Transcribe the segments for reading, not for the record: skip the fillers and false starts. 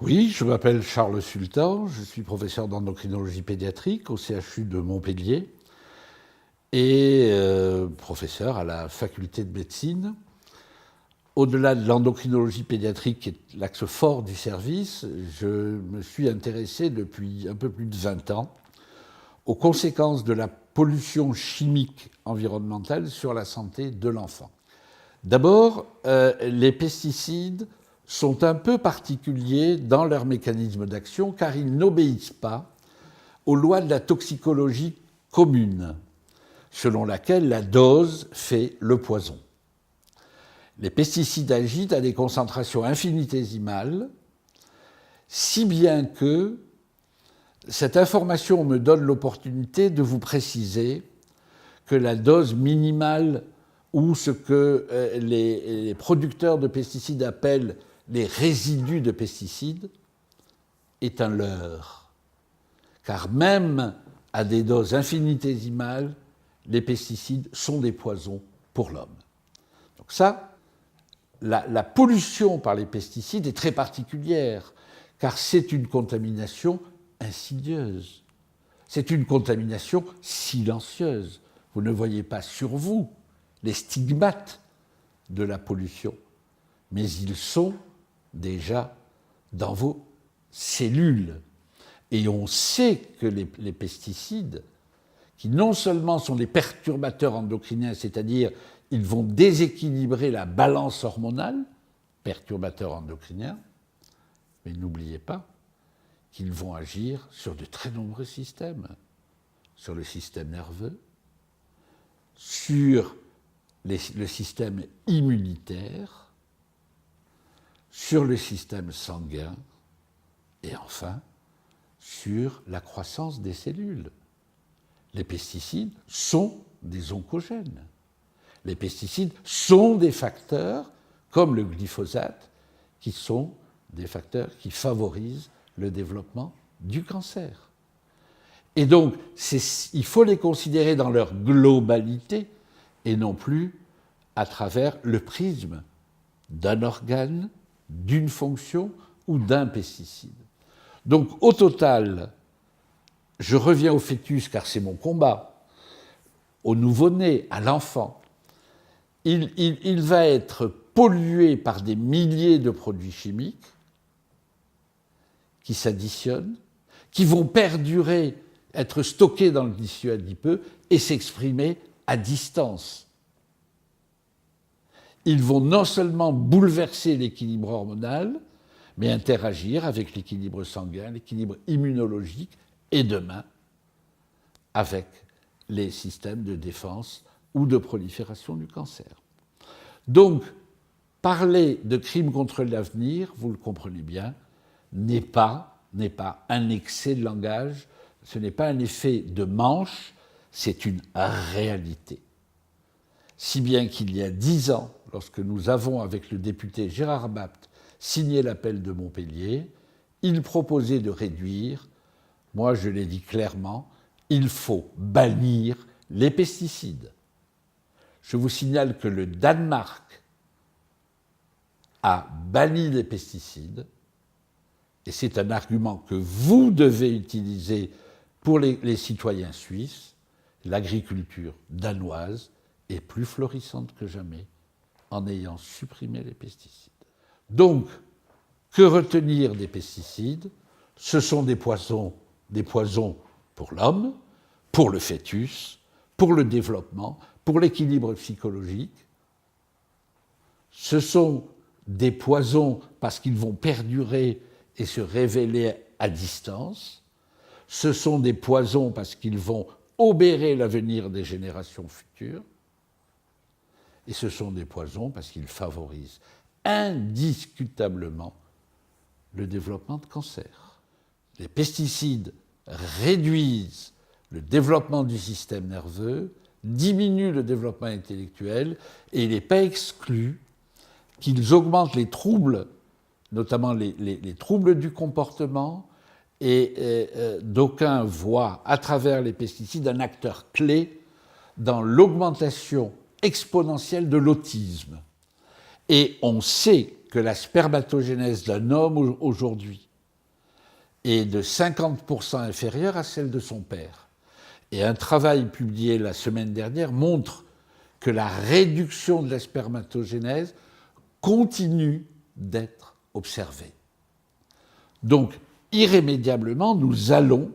Oui, je m'appelle Charles Sultan, je suis professeur d'endocrinologie pédiatrique au CHU de Montpellier et professeur à la faculté de médecine. Au-delà de l'endocrinologie pédiatrique, qui est l'axe fort du service, je me suis intéressé depuis un peu plus de 20 ans aux conséquences de la pollution chimique environnementale sur la santé de l'enfant. D'abord, les pesticides sont un peu particuliers dans leur mécanisme d'action car ils n'obéissent pas aux lois de la toxicologie commune, selon laquelle la dose fait le poison. Les pesticides agissent à des concentrations infinitésimales, si bien que cette information me donne l'opportunité de vous préciser que la dose minimale ou ce que les producteurs de pesticides appellent les résidus de pesticides est un leurre. Car même à des doses infinitésimales, les pesticides sont des poisons pour l'homme. Donc ça, la pollution par les pesticides est très particulière, car c'est une contamination insidieuse. C'est une contamination silencieuse. Vous ne voyez pas sur vous les stigmates de la pollution, mais ils sont déjà dans vos cellules. Et on sait que les pesticides, qui non seulement sont des perturbateurs endocriniens, c'est-à-dire ils vont déséquilibrer la balance hormonale, perturbateurs endocriniens, mais n'oubliez pas qu'ils vont agir sur de très nombreux systèmes, sur le système nerveux, sur le système immunitaire, sur le système sanguin et enfin sur la croissance des cellules. Les pesticides sont des oncogènes. Les pesticides sont des facteurs, comme le glyphosate, qui sont des facteurs qui favorisent le développement du cancer. Et donc, il faut les considérer dans leur globalité et non plus à travers le prisme d'un organe, d'une fonction ou d'un pesticide. Donc, au total, je reviens au fœtus car c'est mon combat, au nouveau-né, à l'enfant. Il va être pollué par des milliers de produits chimiques qui s'additionnent, qui vont perdurer, être stockés dans le tissu adipeux et s'exprimer à distance. Ils vont non seulement bouleverser l'équilibre hormonal, mais interagir avec l'équilibre sanguin, l'équilibre immunologique et demain avec les systèmes de défense ou de prolifération du cancer. Donc, parler de crimes contre l'avenir, vous le comprenez bien, n'est pas un excès de langage, ce n'est pas un effet de manche, c'est une réalité. Si bien qu'il y a 10 ans, lorsque nous avons, avec le député Gérard Bapt, signé l'appel de Montpellier, il proposait de réduire, moi je l'ai dit clairement, il faut bannir les pesticides. Je vous signale que le Danemark a banni les pesticides, et c'est un argument que vous devez utiliser pour les citoyens suisses. L'agriculture danoise est plus florissante que jamais en ayant supprimé les pesticides. Donc, que retenir des pesticides? Ce sont des poisons pour l'homme, pour le fœtus, pour le développement, pour l'équilibre psychologique. Ce sont des poisons parce qu'ils vont perdurer et se révéler à distance. Ce sont des poisons parce qu'ils vont obérer l'avenir des générations futures. Et ce sont des poisons parce qu'ils favorisent indiscutablement le développement de cancer. Les pesticides réduisent le développement du système nerveux, diminuent le développement intellectuel, et il n'est pas exclu qu'ils augmentent les troubles, notamment les troubles du comportement, et d'aucuns voient à travers les pesticides un acteur clé dans l'augmentation exponentielle de l'autisme. Et on sait que la spermatogénèse d'un homme aujourd'hui est de 50% inférieure à celle de son père. Et un travail publié la semaine dernière montre que la réduction de la spermatogénèse continue d'être observée. Donc, irrémédiablement, nous allons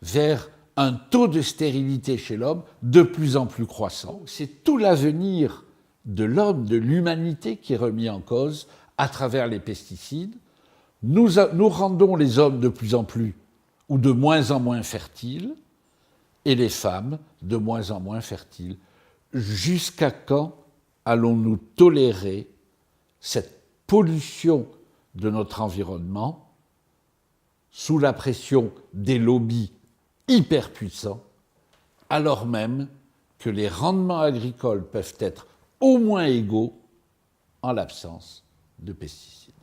vers un taux de stérilité chez l'homme de plus en plus croissant. C'est tout l'avenir de l'homme, de l'humanité qui est remis en cause à travers les pesticides. Nous rendons les hommes de plus en plus ou de moins en moins fertiles et les femmes de moins en moins fertiles. Jusqu'à quand allons-nous tolérer cette pollution de notre environnement sous la pression des lobbies hyper puissants, alors même que les rendements agricoles peuvent être au moins égaux en l'absence de pesticides?